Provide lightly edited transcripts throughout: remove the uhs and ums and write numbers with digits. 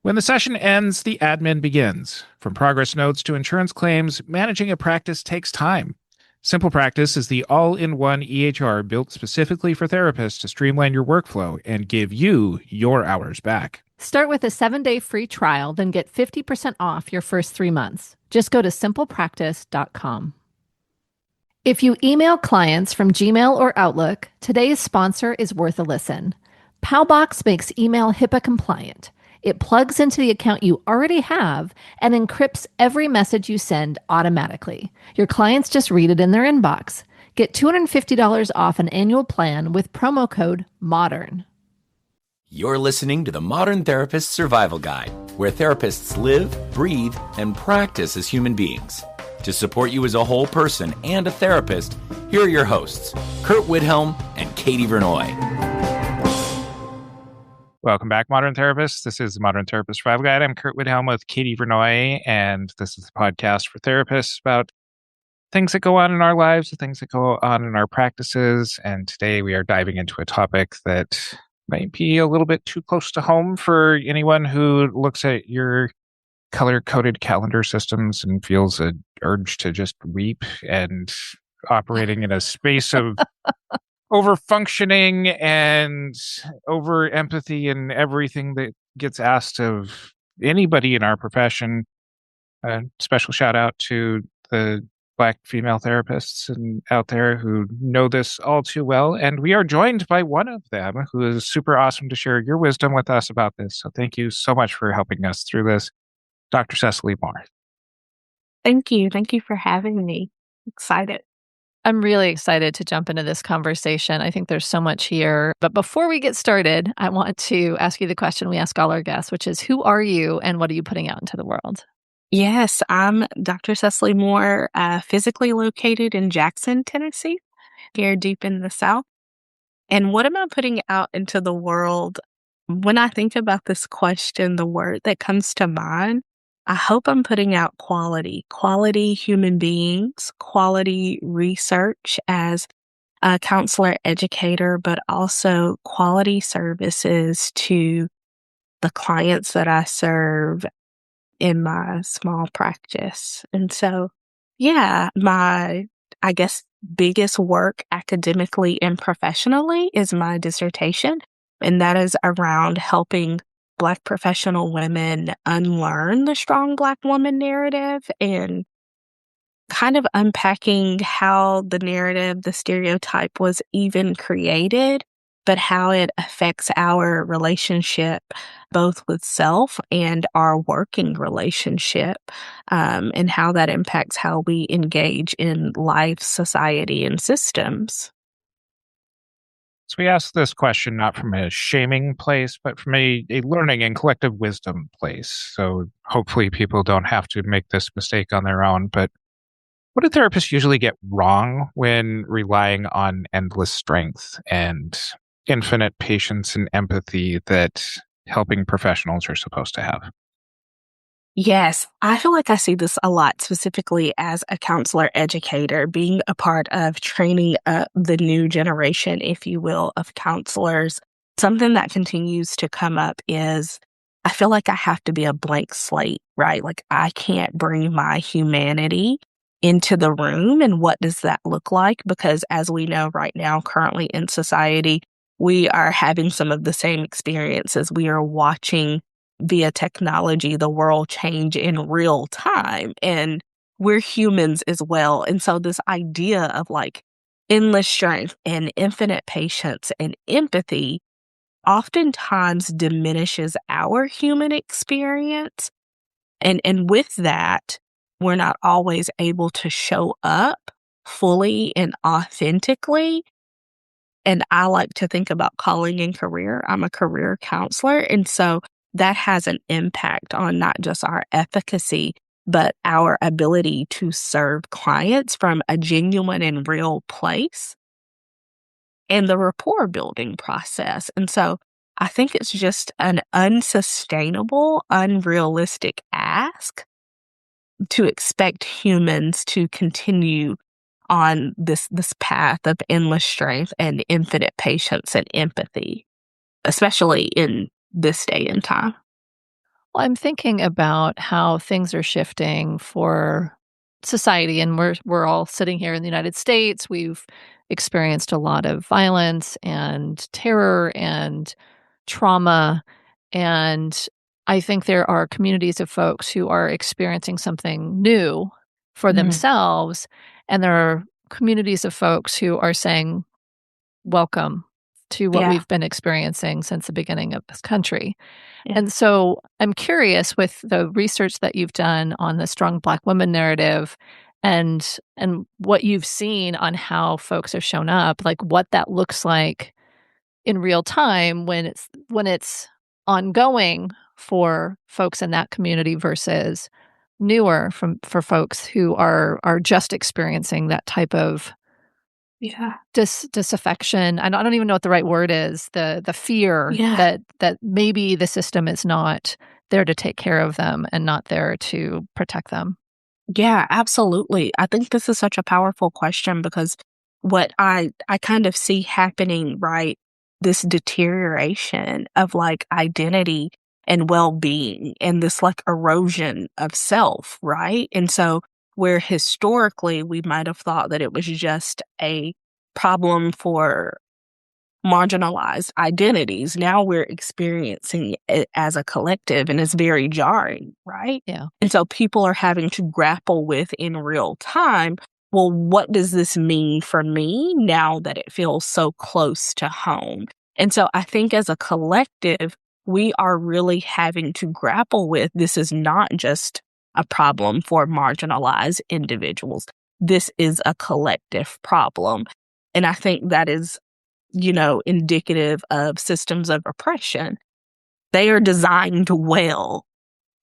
When the session ends, the admin begins. From progress notes to insurance claims, managing a practice takes time. Simple Practice is the all-in-one EHR built specifically for therapists to streamline your workflow and give you your hours back. Start with a 7-day free trial, then get 50% off your first 3 months. Just go to simplepractice.com. If you email clients from Gmail or Outlook, today's sponsor is worth a listen. Powbox makes email HIPAA compliant. It plugs into the account you already have and encrypts every message you send automatically. Your clients just read it in their inbox. Get $250 off an annual plan with promo code MODERN. You're listening to the Modern Therapist Survival Guide, where therapists live, breathe, and practice as human beings. To support you as a whole person and a therapist, here are your hosts, Kurt Widhelm and Katie Vernoy. Welcome back, Modern Therapists. This is the Modern Therapist Survival Guide. I'm Kurt Widhelm with Katie Vernoy, and this is the podcast for therapists about things that go on in our lives, the things that go on in our practices. And today we are diving into a topic that might be a little bit too close to home for anyone who looks at your color-coded calendar systems and feels an urge to just weep and operating in a space of over-functioning and over-empathy and everything that gets asked of anybody in our profession. A special shout-out to the Black female therapists out there who know this all too well. And we are joined by one of them who is super awesome to share your wisdom with us about this. So thank you so much for helping us through this, Dr. Cecily Moore. Thank you. Thank you for having me. Excited. I'm really excited to jump into this conversation. I think there's so much here. But before we get started, I want to ask you the question we ask all our guests, which is, who are you and what are you putting out into the world? Yes, I'm Dr. Cecily Moore, physically located in Jackson, Tennessee, here deep in the South. And what am I putting out into the world? When I think about this question, the word that comes to mind, I hope I'm putting out quality human beings, quality research as a counselor educator, but also quality services to the clients that I serve in my small practice. And so, my, biggest work academically and professionally is my dissertation. And that is around helping Black professional women unlearn the strong Black woman narrative and kind of unpacking how the narrative, the stereotype was even created, but how it affects our relationship, both with self and our working relationship, and how that impacts how we engage in life, society, and systems. So we ask this question not from a shaming place, but from a learning and collective wisdom place. So hopefully people don't have to make this mistake on their own. But what do therapists usually get wrong when relying on endless strength and infinite patience and empathy that helping professionals are supposed to have? Yes, I feel like I see this a lot, specifically as a counselor educator, being a part of training up the new generation, if you will, of counselors. Something that continues to come up is I feel like I have to be a blank slate, right? Like I can't bring my humanity into the room. And what does that look like? Because as we know right now, currently in society, we are having some of the same experiences. We are watching via technology, the world change in real time. And we're humans as well. And so this idea of like endless strength and infinite patience and empathy oftentimes diminishes our human experience. And with that, we're not always able to show up fully and authentically. And I like to think about calling and career. I'm a career counselor. And so that has an impact on not just our efficacy, but our ability to serve clients from a genuine and real place and the rapport building process. And so I think it's just an unsustainable, unrealistic ask to expect humans to continue on this path of endless strength and infinite patience and empathy, especially in this day and time. Well, I'm thinking about how things are shifting for society, and we're all sitting here in the United States. We've experienced a lot of violence and terror and trauma, and I think there are communities of folks who are experiencing something new for themselves, and there are communities of folks who are saying, "Welcome to what Yeah. we've been experiencing since the beginning of this country." Yeah. And so I'm curious, with the research that you've done on the strong Black women narrative and what you've seen on how folks have shown up, like what that looks like in real time when it's ongoing for folks in that community versus newer for folks who are just experiencing that type of Yeah. disaffection. I don't even know what the right word is. The fear Yeah. that maybe the system is not there to take care of them and not there to protect them. Yeah, absolutely. I think this is such a powerful question because what I kind of see happening, right? This deterioration of like identity and well-being and this like erosion of self, right? And so where historically we might have thought that it was just a problem for marginalized identities. Now we're experiencing it as a collective, and it's very jarring, right? Yeah. And so people are having to grapple with in real time, well, what does this mean for me now that it feels so close to home? And so I think as a collective, we are really having to grapple with this is not just a problem for marginalized individuals. This is a collective problem. And I think that is indicative of systems of oppression. They are designed well,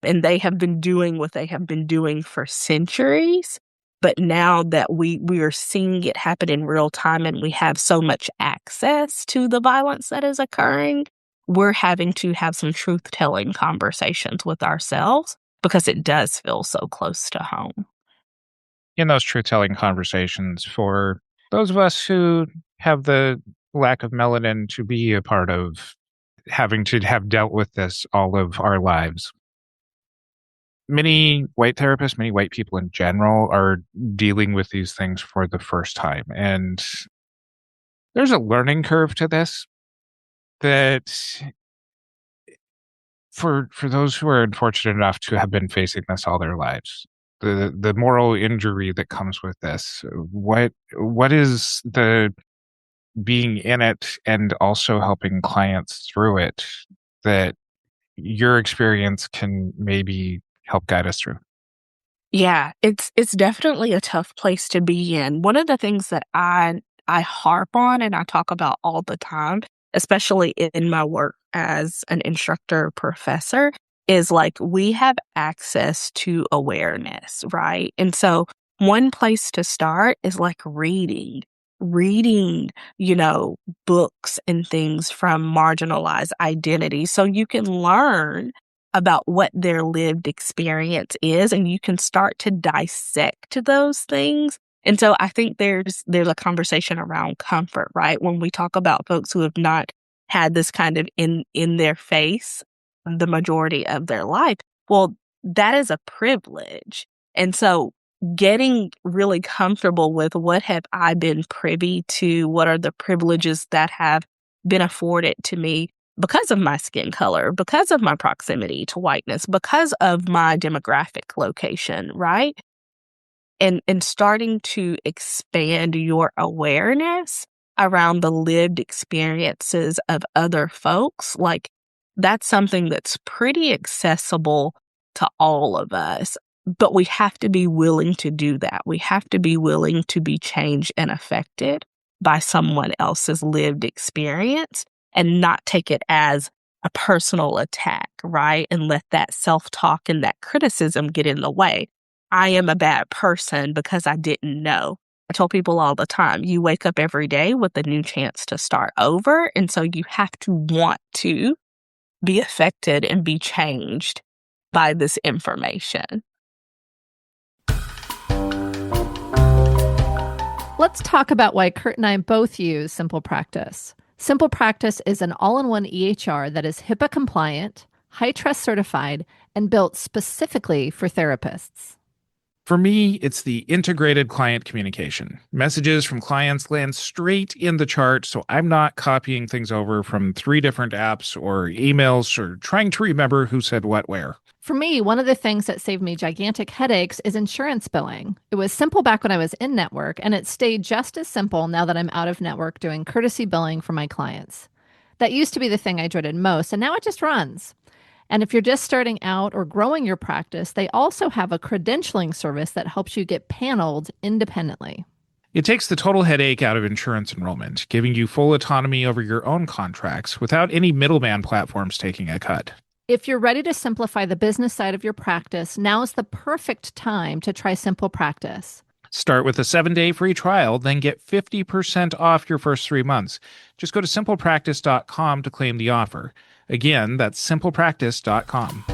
and they have been doing what they have been doing for centuries. But now that we are seeing it happen in real time and we have so much access to the violence that is occurring, we're having to have some truth-telling conversations with ourselves because it does feel so close to home. In those truth-telling conversations, for those of us who have the lack of melanin to be a part of having to have dealt with this all of our lives, many white therapists, many white people in general are dealing with these things for the first time. And there's a learning curve to this that for those who are unfortunate enough to have been facing this all their lives, the moral injury that comes with this, what is the being in it and also helping clients through it that your experience can maybe help guide us through? Yeah, it's definitely a tough place to be in. One of the things that I harp on and I talk about all the time, especially in my work as an instructor professor, is like we have access to awareness, right? And so one place to start is like reading, books and things from marginalized identities so you can learn about what their lived experience is and you can start to dissect those things. And so I think there's a conversation around comfort, right? When we talk about folks who have not had this kind of in their face the majority of their life, well, that is a privilege. And so getting really comfortable with what have I been privy to, what are the privileges that have been afforded to me because of my skin color, because of my proximity to whiteness, because of my demographic location, right? And starting to expand your awareness around the lived experiences of other folks, like that's something that's pretty accessible to all of us. But we have to be willing to do that. We have to be willing to be changed and affected by someone else's lived experience and not take it as a personal attack, right? And let that self-talk and that criticism get in the way. I am a bad person because I didn't know. I tell people all the time, you wake up every day with a new chance to start over. And so you have to want to be affected and be changed by this information. Let's talk about why Kurt and I both use Simple Practice. Simple Practice is an all-in-one EHR that is HIPAA compliant, high-trust certified, and built specifically for therapists. For me, it's the integrated client communication. Messages from clients land straight in the chart, so I'm not copying things over from 3 different apps or emails or trying to remember who said what where. For me, one of the things that saved me gigantic headaches is insurance billing. It was simple back when I was in network, and it stayed just as simple now that I'm out of network doing courtesy billing for my clients. That used to be the thing I dreaded most, and now it just runs. And if you're just starting out or growing your practice, they also have a credentialing service that helps you get paneled independently. It takes the total headache out of insurance enrollment, giving you full autonomy over your own contracts without any middleman platforms taking a cut. If you're ready to simplify the business side of your practice, now's the perfect time to try Simple Practice. Start with a 7-day free trial, then get 50% off your first 3 months. Just go to simplepractice.com to claim the offer. Again, that's simplepractice.com.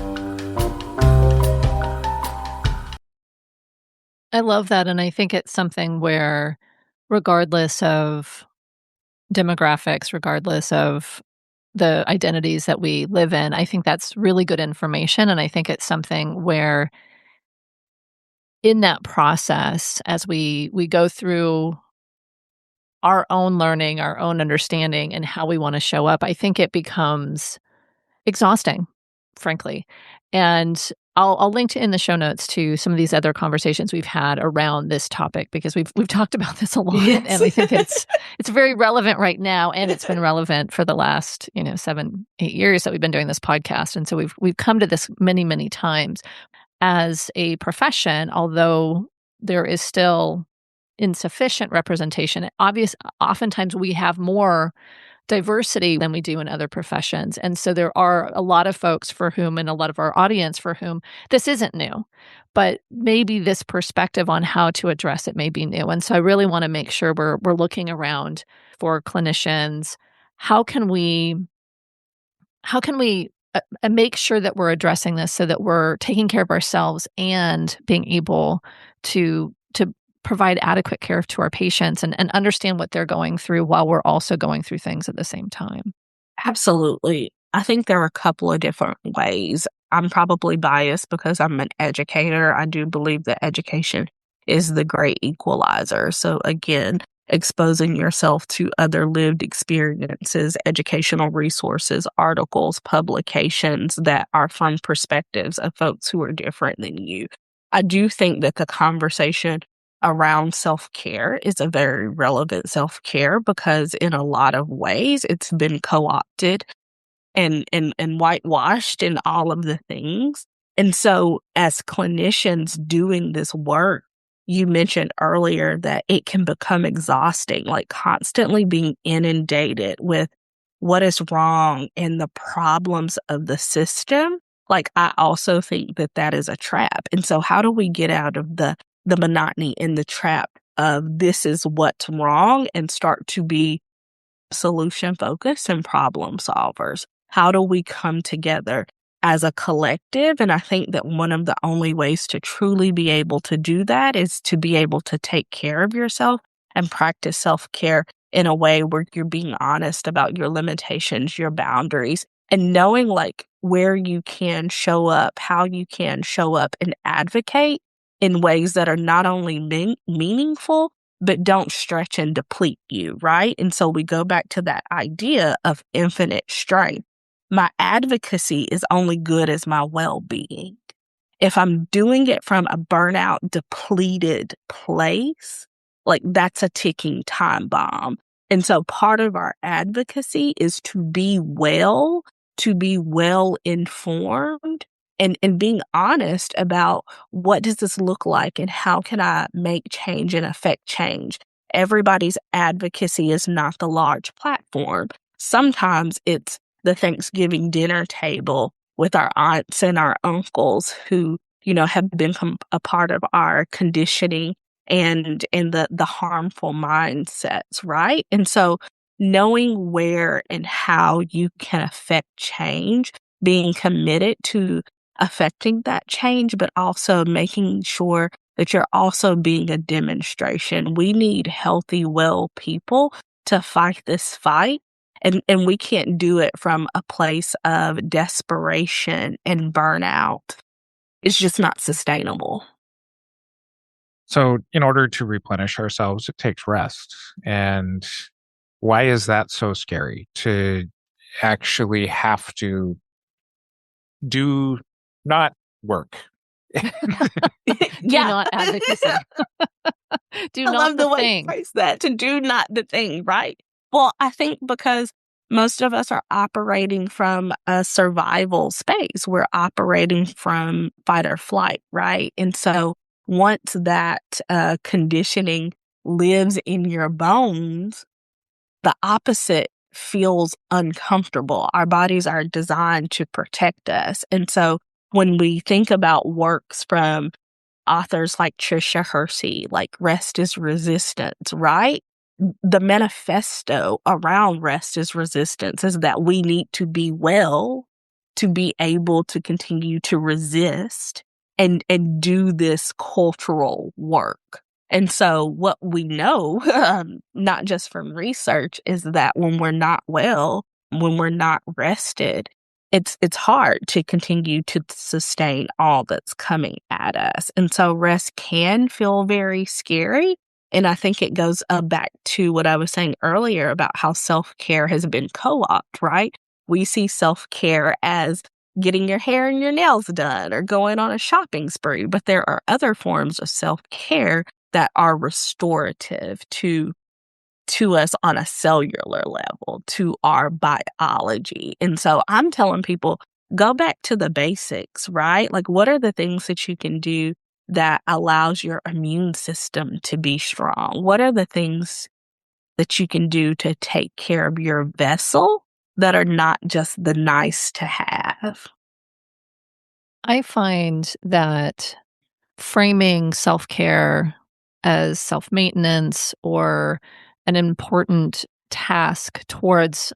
I love that. And I think it's something where, regardless of demographics, regardless of the identities that we live in, I think that's really good information. And I think it's something where in that process, as we go through our own learning, our own understanding, and how we want to show up, I think it becomes exhausting, frankly. And I'll link in the show notes to some of these other conversations we've had around this topic, because we've talked about this a lot, Yes. and I think it's very relevant right now, and it's been relevant for the last 7-8 years that we've been doing this podcast, and so we've come to this many times as a profession. Although there is still insufficient representation, oftentimes we have more diversity than we do in other professions. And so there are a lot of folks for whom, and a lot of our audience for whom, this isn't new, but maybe this perspective on how to address it may be new. And so I really want to make sure we're looking around for clinicians. How can we make sure that we're addressing this so that we're taking care of ourselves and being able to provide adequate care to our patients and understand what they're going through while we're also going through things at the same time? Absolutely. I think there are a couple of different ways. I'm probably biased because I'm an educator. I do believe that education is the great equalizer. So again, exposing yourself to other lived experiences, educational resources, articles, publications that are from perspectives of folks who are different than you. I do think that the conversation around self-care is a very relevant self-care, because in a lot of ways it's been co-opted and whitewashed in all of the things. And so as clinicians doing this work, you mentioned earlier that it can become exhausting, like constantly being inundated with what is wrong and the problems of the system. Like, I also think that that is a trap. And so how do we get out of the monotony and the trap of this is what's wrong and start to be solution focused and problem solvers? How do we come together as a collective? And I think that one of the only ways to truly be able to do that is to be able to take care of yourself and practice self-care in a way where you're being honest about your limitations, your boundaries, and knowing like where you can show up, how you can show up and advocate in ways that are not only meaningful, but don't stretch and deplete you, right? And so we go back to that idea of infinite strength. My advocacy is only good as my well-being. If I'm doing it from a burnout, depleted place, like that's a ticking time bomb. And so part of our advocacy is to be well informed, and being honest about what does this look like and how can I make change and affect change. Everybody's advocacy is not the large platform. Sometimes it's the Thanksgiving dinner table with our aunts and our uncles who, have become a part of our conditioning and the harmful mindsets, right? And so knowing where and how you can affect change, being committed to affecting that change, but also making sure that you're also being a demonstration. We need healthy, well people to fight this fight. And we can't do it from a place of desperation and burnout. It's just not sustainable. So, in order to replenish ourselves, it takes rest. And why is that so scary to actually have to do not work? Do not advocacy. Do I not love the way you thing. phrase that, to do not the thing, right? Well, I think because most of us are operating from a survival space. We're operating from fight or flight, right? And so once that conditioning lives in your bones, the opposite feels uncomfortable. Our bodies are designed to protect us. And so when we think about works from authors like Tricia Hersey, like Rest is Resistance, right? The manifesto around rest is resistance is that we need to be well to be able to continue to resist and do this cultural work. And so what we know, not just from research, is that when we're not well, when we're not rested, it's hard to continue to sustain all that's coming at us. And so rest can feel very scary. And I think it goes back to what I was saying earlier about how self-care has been co-opted, right? We see self-care as getting your hair and your nails done or going on a shopping spree, but there are other forms of self-care that are restorative to us on a cellular level, to our biology. And so I'm telling people, go back to the basics, right? Like, what are the things that you can do that allows your immune system to be strong? What are the things that you can do to take care of your vessel that are not just the nice to have? I find that framing self-care as self-maintenance or an important task towards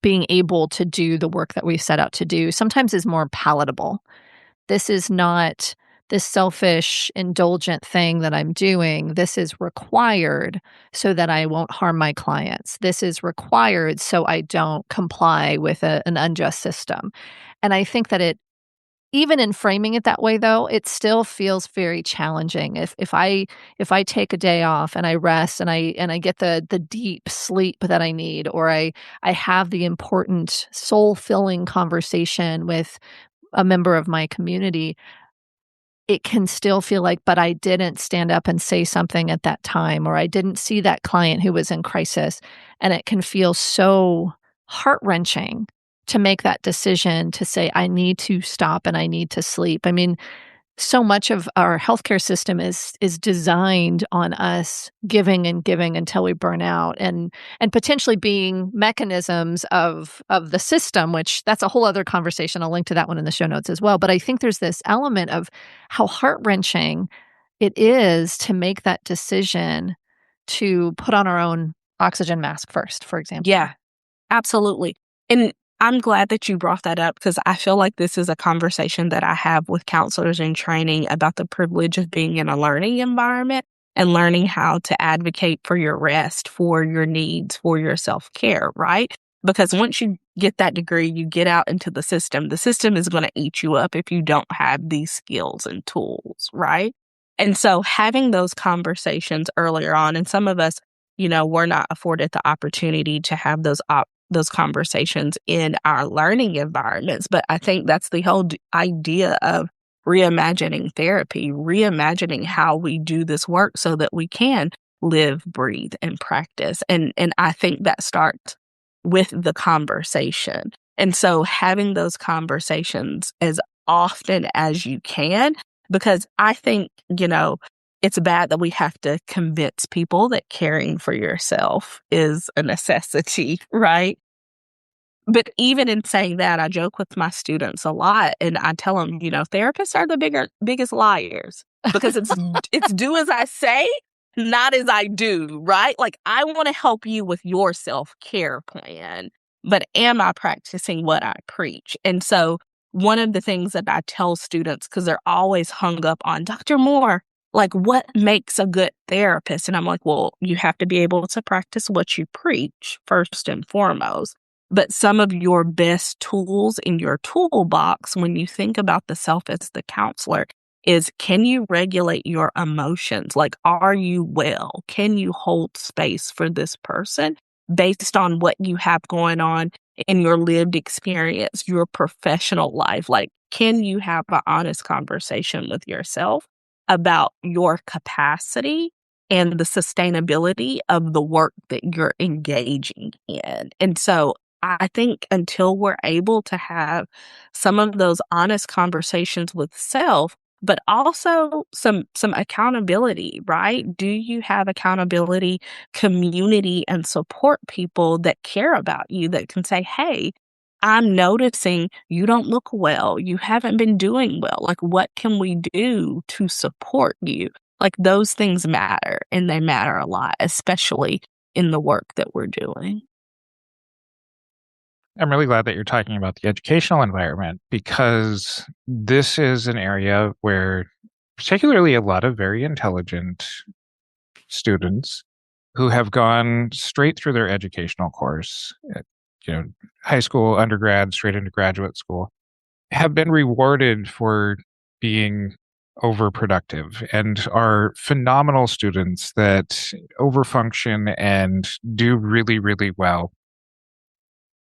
being able to do the work that we set out to do sometimes is more palatable. This is not this selfish, indulgent thing that I'm doing. This is required so that I won't harm my clients. This is required so I don't comply with an unjust system. And I think that even in framing it that way, though, it still feels very challenging. If I take a day off and I rest and I get the deep sleep that I need, or I have the important soul-filling conversation with a member of my community, it can still feel like, but I didn't stand up and say something at that time, or I didn't see that client who was in crisis. And it can feel so heart-wrenching to make that decision to say, I need to stop and I need to sleep. I mean, so much of our healthcare system is designed on us giving and giving until we burn out, and potentially being mechanisms of the system, which that's a whole other conversation. I'll link to that one in the show notes as well. But I think there's this element of how heart-wrenching it is to make that decision to put on our own oxygen mask first, for example. Yeah, absolutely. And I'm glad that you brought that up, because I feel like this is a conversation that I have with counselors in training about the privilege of being in a learning environment and learning how to advocate for your rest, for your needs, for your self-care, right? Because once you get that degree, you get out into the system is going to eat you up if you don't have these skills and tools, right? And so having those conversations earlier on, and some of us, we're not afforded the opportunity to have those conversations in our learning environments. But I think that's the whole idea of reimagining therapy, reimagining how we do this work so that we can live, breathe, and practice. And I think that starts with the conversation. And so having those conversations as often as you can, because I think, it's bad that we have to convince people that caring for yourself is a necessity, right? But even in saying that, I joke with my students a lot, and I tell them, therapists are the biggest liars, because it's do as I say, not as I do, right? Like, I want to help you with your self-care plan, but am I practicing what I preach? And so one of the things that I tell students, because they're always hung up on Dr. Moore, Like, what makes a good therapist? And I'm like, well, you have to be able to practice what you preach first and foremost. But some of your best tools in your toolbox when you think about the self as the counselor is, can you regulate your emotions? Like, are you well? Can you hold space for this person based on what you have going on in your lived experience, your professional life? Like, can you have an honest conversation with yourself about your capacity and the sustainability of the work that you're engaging in? And so I think until we're able to have some of those honest conversations with self, but also some accountability, right? Do you have accountability, community, and support people that care about you, that can say, hey, I'm noticing you don't look well. You haven't been doing well. Like, what can we do to support you? Like, those things matter, and they matter a lot, especially in the work that we're doing. I'm really glad that you're talking about the educational environment, because this is an area where particularly a lot of very intelligent students who have gone straight through their educational course, you know, high school, undergrad, straight into graduate school, have been rewarded for being overproductive and are phenomenal students that overfunction and do really, really well.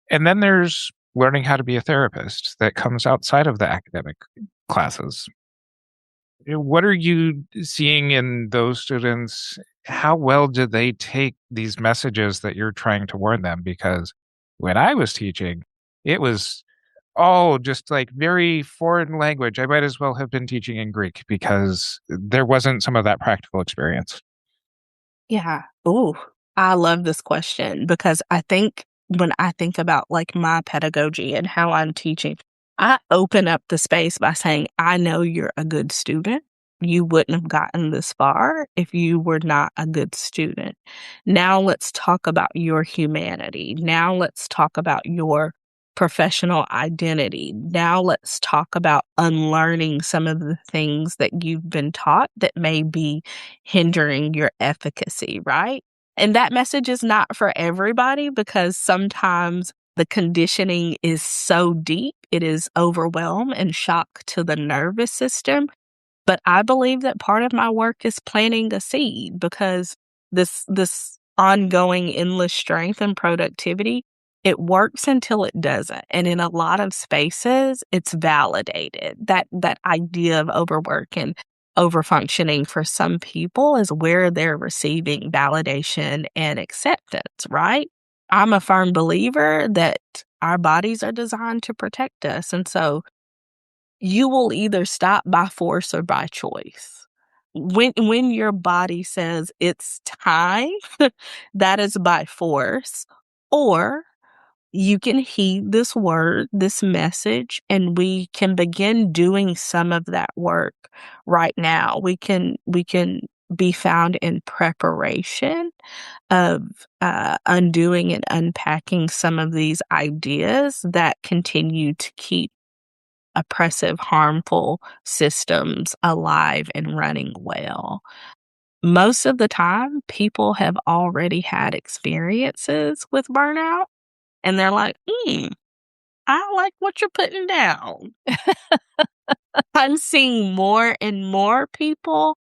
And then there's learning how to be a therapist that comes outside of the academic classes. What are you seeing in those students? How well do they take these messages that you're trying to warn them? Because when I was teaching, it was all just like very foreign language. I might as well have been teaching in Greek because there wasn't some of that practical experience. Yeah. Ooh, I love this question because I think when I think about like my pedagogy and how I'm teaching, I open up the space by saying, I know you're a good student. You wouldn't have gotten this far if you were not a good student. Now let's talk about your humanity. Now let's talk about your professional identity. Now let's talk about unlearning some of the things that you've been taught that may be hindering your efficacy, right? And that message is not for everybody because sometimes the conditioning is so deep, it is overwhelm and shock to the nervous system. But I believe that part of my work is planting a seed because this ongoing endless strength and productivity, it works until it doesn't. And in a lot of spaces, it's validated. That idea of overwork and overfunctioning for some people is where they're receiving validation and acceptance, right? I'm a firm believer that our bodies are designed to protect us. And so you will either stop by force or by choice. When your body says it's time, that is by force, or you can heed this word, this message, and we can begin doing some of that work right now. We can be found in preparation of undoing and unpacking some of these ideas that continue to keep oppressive, harmful systems alive and running well. Most of the time, people have already had experiences with burnout, and they're like, I like what you're putting down. I'm seeing more and more people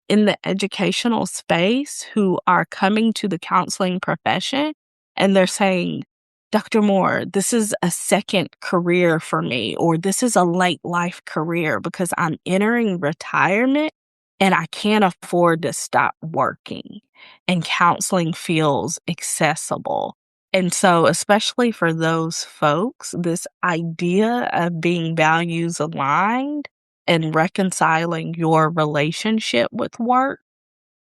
in the educational space who are coming to the counseling profession and they're saying, Dr. Moore, this is a second career for me, or this is a late life career because I'm entering retirement and I can't afford to stop working. And counseling feels accessible. And so, especially for those folks, this idea of being values aligned and reconciling your relationship with work,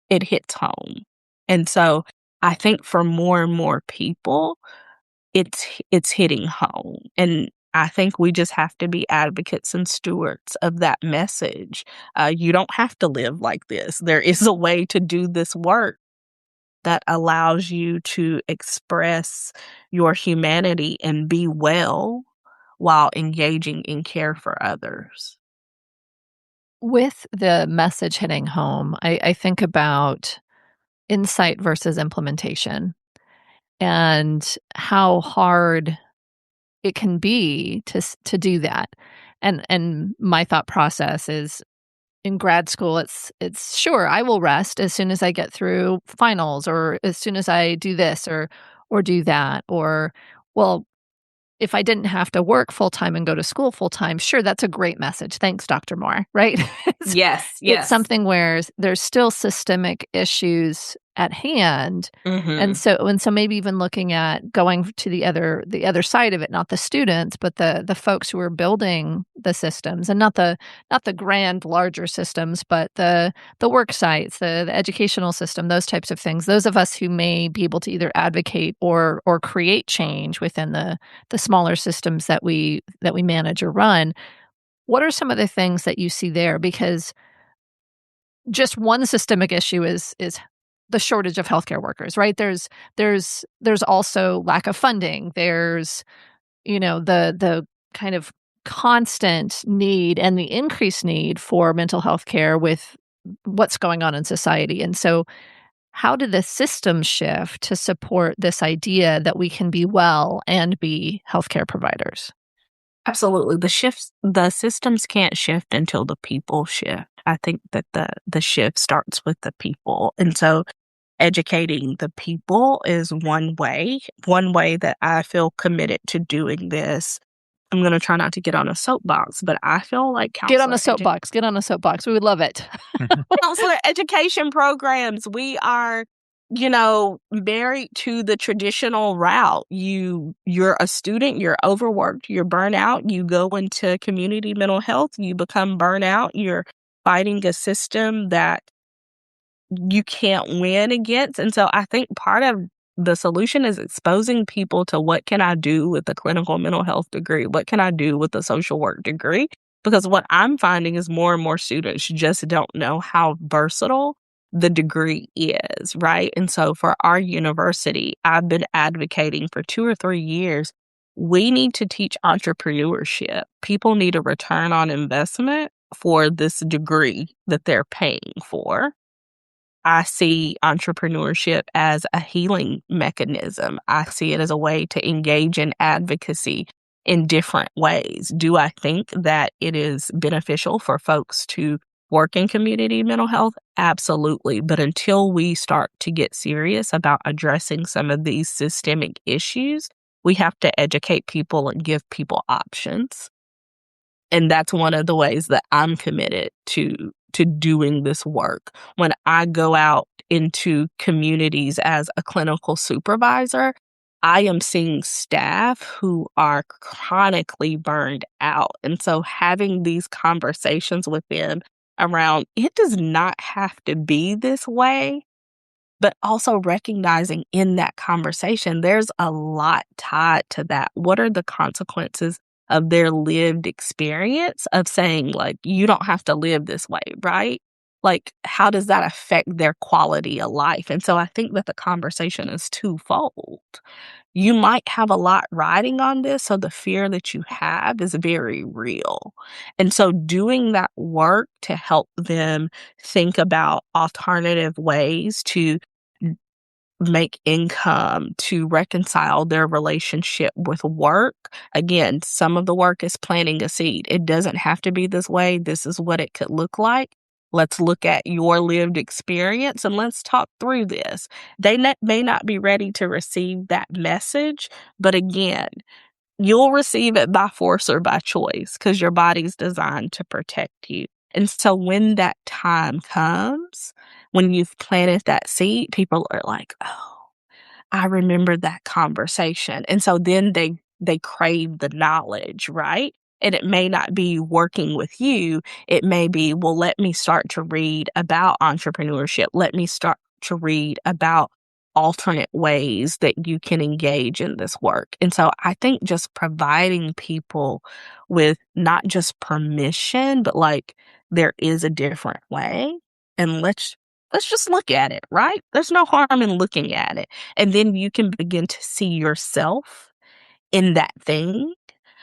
it hits home. And so I think for more and more people, it's hitting home. And I think we just have to be advocates and stewards of that message. You don't have to live like this. There is a way to do this work that allows you to express your humanity and be well while engaging in care for others. With the message hitting home, I think about insight versus implementation and how hard it can be to do that. And my thought process is in grad school, it's sure I will rest as soon as I get through finals or as soon as I do this or do that. Or, well, if I didn't have to work full time and go to school full time, sure, that's a great message. Thanks, Dr. Moore, right? Yes, It's yes. something where there's still systemic issues at hand. And so maybe even looking at going to the other side of it, not the students, but the folks who are building the systems, and not the grand larger systems, but the work sites, the educational system, those types of things. Those of us who may be able to either advocate or create change within the smaller systems that we manage or run. What are some of the things that you see there? Because just one systemic issue is the shortage of healthcare workers, right? There's also lack of funding. There's, the kind of constant need and the increased need for mental health care with what's going on in society. And so how did the system shift to support this idea that we can be well and be healthcare providers? Absolutely. The systems can't shift until the people shift. I think that the shift starts with the people. And so educating the people is one way that I feel committed to doing this. I'm going to try not to get on a soapbox, but I feel like Get on a soapbox. Get on a soapbox. We would love it. counselor education programs, we are, married to the traditional route. You're a student, you're overworked, you're burnout, you go into community mental health, you become burnout, you're fighting a system that you can't win against. And so I think part of the solution is exposing people to what can I do with a clinical mental health degree? What can I do with a social work degree? Because what I'm finding is more and more students just don't know how versatile the degree is, right? And so for our university, I've been advocating for 2 or 3 years. We need to teach entrepreneurship. People need a return on investment for this degree that they're paying for. I see entrepreneurship as a healing mechanism. I see it as a way to engage in advocacy in different ways. Do I think that it is beneficial for folks to work in community mental health? Absolutely. But until we start to get serious about addressing some of these systemic issues, we have to educate people and give people options. And that's one of the ways that I'm committed to doing this work. When I go out into communities as a clinical supervisor, I am seeing staff who are chronically burned out. And so having these conversations with them around it does not have to be this way, but also recognizing in that conversation, there's a lot tied to that. What are the consequences of their lived experience of saying, like, you don't have to live this way, right? Like, how does that affect their quality of life? And so I think that the conversation is twofold. You might have a lot riding on this, so the fear that you have is very real. And so doing that work to help them think about alternative ways to make income, to reconcile their relationship with work. Again, some of the work is planting a seed. It doesn't have to be this way. This is what it could look like. Let's look at your lived experience and let's talk through this. They may not be ready to receive that message, but again, you'll receive it by force or by choice because your body's designed to protect you. And so when that time comes, when you've planted that seed, people are like, oh, I remember that conversation. And so then they crave the knowledge, right? And it may not be working with you. It may be, well, let me start to read about entrepreneurship. Let me start to read about alternate ways that you can engage in this work. And so I think just providing people with not just permission, but like there is a different way. And let's just look at it, right? There's no harm in looking at it. And then you can begin to see yourself in that thing.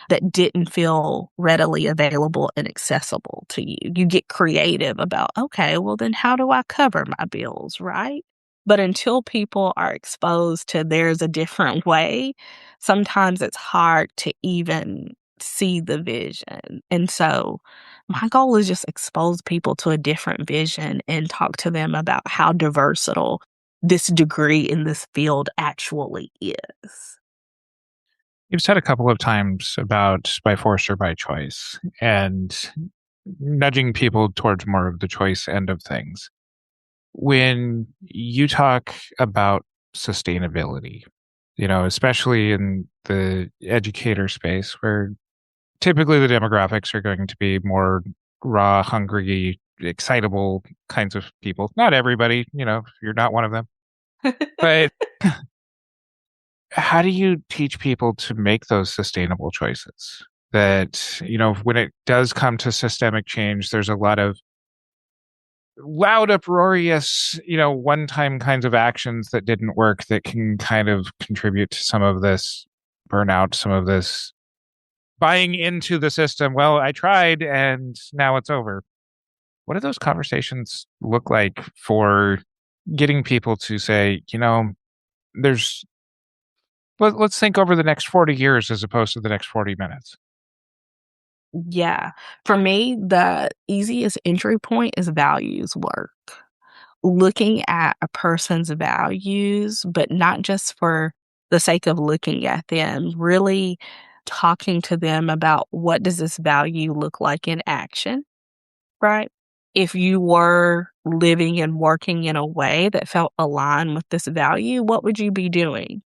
that didn't feel readily available and accessible to you. You get creative about, okay, well, then how do I cover my bills, right? But until people are exposed to there's a different way, sometimes it's hard to even see the vision. And so my goal is just expose people to a different vision and talk to them about how versatile this degree in this field actually is. You've said a couple of times about by force or by choice and nudging people towards more of the choice end of things. When you talk about sustainability, especially in the educator space where typically the demographics are going to be more raw, hungry, excitable kinds of people. Not everybody, you're not one of them. But how do you teach people to make those sustainable choices? That, when it does come to systemic change, there's a lot of loud, uproarious, one-time kinds of actions that didn't work that can kind of contribute to some of this burnout, some of this buying into the system. Well, I tried and now it's over. What do those conversations look like for getting people to say, there's let's think over the next 40 years as opposed to the next 40 minutes? Yeah. For me, the easiest entry point is values work. Looking at a person's values, but not just for the sake of looking at them, really talking to them about what does this value look like in action, right? If you were living and working in a way that felt aligned with this value, what would you be doing?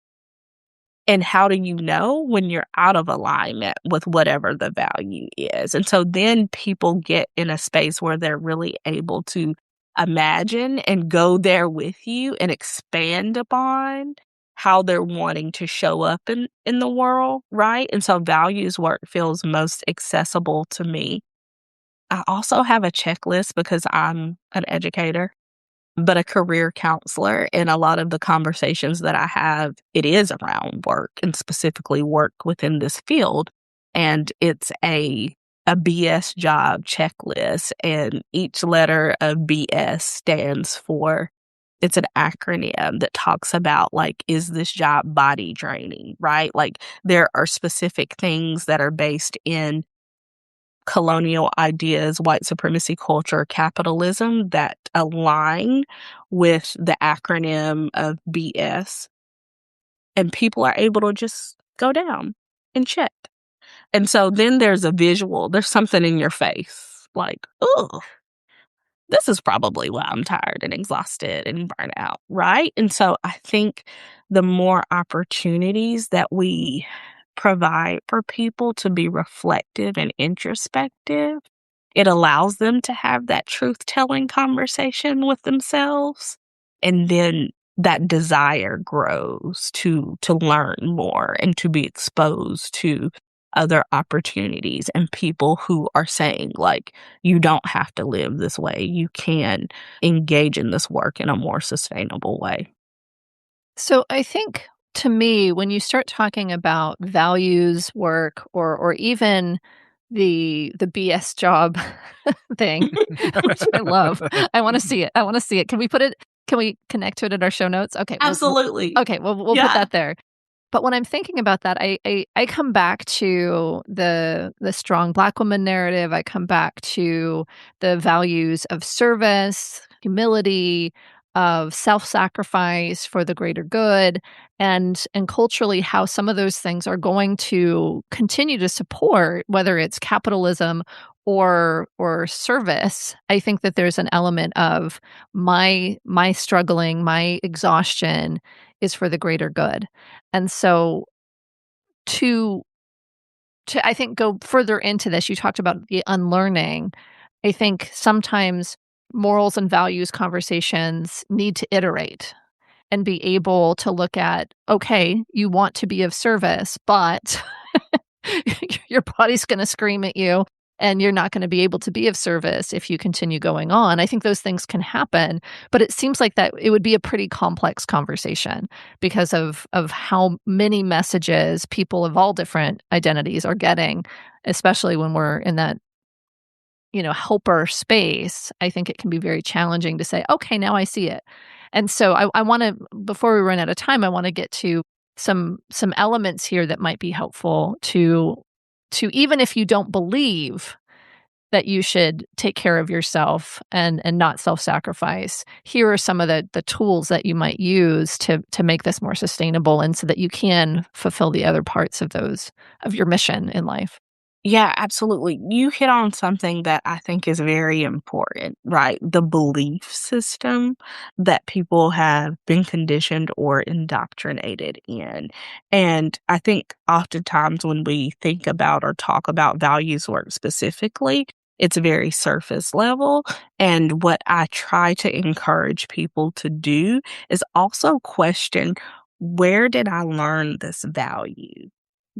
And how do you know when you're out of alignment with whatever the value is? And so then people get in a space where they're really able to imagine and go there with you and expand upon how they're wanting to show up in the world, right? And so values work feels most accessible to me. I also have a checklist because I'm an educator, but a career counselor. And a lot of the conversations that I have, it is around work and specifically work within this field. And it's a BS job checklist. And each letter of BS stands for, it's an acronym that talks about, like, is this job body draining, right? Like, there are specific things that are based in colonial ideas, white supremacy culture, capitalism that align with the acronym of BS. And people are able to just go down and check. And so then there's a visual, there's something in your face like, oh, this is probably why I'm tired and exhausted and burnt out, right? And so I think the more opportunities that we provide for people to be reflective and introspective, it allows them to have that truth-telling conversation with themselves. And then that desire grows to learn more and to be exposed to other opportunities and people who are saying, like, you don't have to live this way. You can engage in this work in a more sustainable way. So I think, to me, when you start talking about values work or even the BS job thing, which I love. I want to see it. I want to see it. Can we connect to it in our show notes? Okay. Absolutely. We'll put that there. But when I'm thinking about that, I come back to the strong Black woman narrative. I come back to the values of service, humility, of self-sacrifice for the greater good, and culturally how some of those things are going to continue to support, whether it's capitalism or service. I think that there's an element of my struggling, my exhaustion is for the greater good. And so to I think go further into this, you talked about the unlearning. I think sometimes morals and values conversations need to iterate and be able to look at, okay, you want to be of service, but your body's going to scream at you and you're not going to be able to be of service if you continue going on. I think those things can happen, but it seems like that it would be a pretty complex conversation because of how many messages people of all different identities are getting, especially when we're in that helper space. I think it can be very challenging to say, okay, now I see it. And so I want to, before we run out of time, I want to get to some elements here that might be helpful to even if you don't believe that you should take care of yourself and not self-sacrifice, here are some of the tools that you might use to make this more sustainable and so that you can fulfill the other parts of your mission in life. Yeah, absolutely. You hit on something that I think is very important, right? The belief system that people have been conditioned or indoctrinated in. And I think oftentimes when we think about or talk about values work specifically, it's very surface level. And what I try to encourage people to do is also question, where did I learn this value?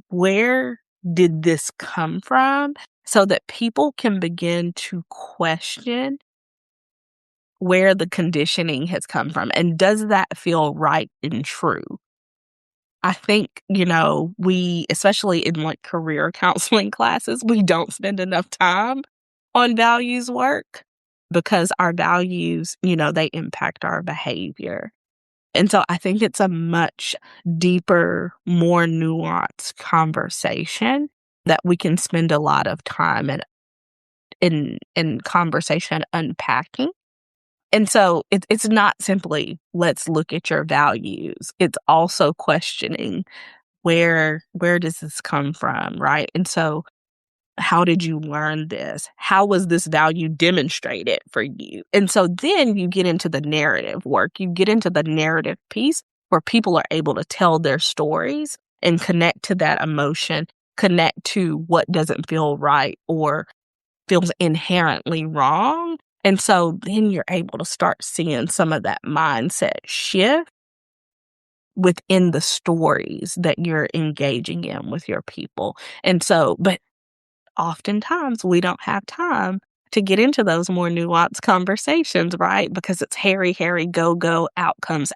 Where did this come from? So that people can begin to question where the conditioning has come from. And does that feel right and true? I think, we, especially in career counseling classes, we don't spend enough time on values work because our values, they impact our behavior. And so I think it's a much deeper, more nuanced conversation that we can spend a lot of time in conversation unpacking. And so it's not simply, let's look at your values. It's also questioning where does this come from, right? And so how did you learn this? How was this value demonstrated for you? And so then you get into the narrative work. You get into the narrative piece where people are able to tell their stories and connect to that emotion, connect to what doesn't feel right or feels inherently wrong. And so then you're able to start seeing some of that mindset shift within the stories that you're engaging in with your people. And so, but oftentimes we don't have time to get into those more nuanced conversations, right? Because it's hurry, go, outcomes.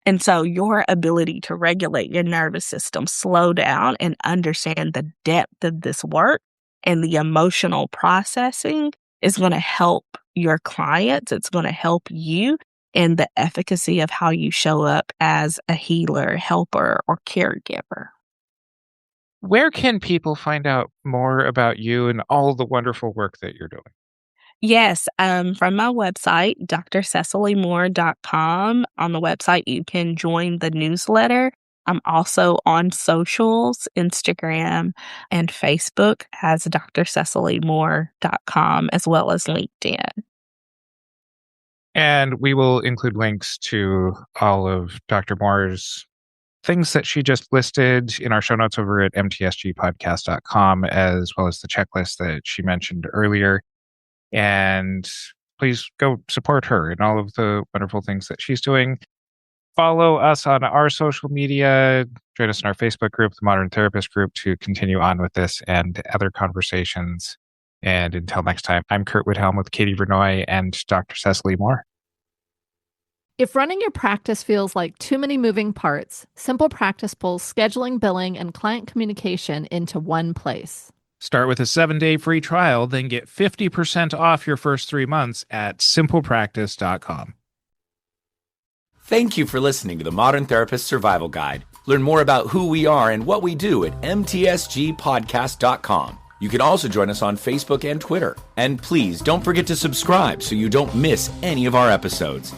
And so your ability to regulate your nervous system, slow down and understand the depth of this work and the emotional processing is going to help your clients. It's going to help you in the efficacy of how you show up as a healer, helper, or caregiver. Where can people find out more about you and all the wonderful work that you're doing? Yes, from my website, drcecilymoore.com. On the website, you can join the newsletter. I'm also on socials, Instagram and Facebook as drcecilymoore.com, as well as LinkedIn. And we will include links to all of Dr. Moore's things that she just listed in our show notes over at mtsgpodcast.com, as well as the checklist that she mentioned earlier. And please go support her and all of the wonderful things that she's doing. Follow us on our social media. Join us in our Facebook group, the Modern Therapist Group, to continue on with this and other conversations. And until next time, I'm Kurt Whithelm with Katie Vernoy and Dr. Cecily Moore. If running your practice feels like too many moving parts, Simple Practice pulls scheduling, billing, and client communication into one place. Start with a 7-day free trial, then get 50% off your first 3 months at simplepractice.com. Thank you for listening to the Modern Therapist Survival Guide. Learn more about who we are and what we do at mtsgpodcast.com. You can also join us on Facebook and Twitter. And please don't forget to subscribe so you don't miss any of our episodes.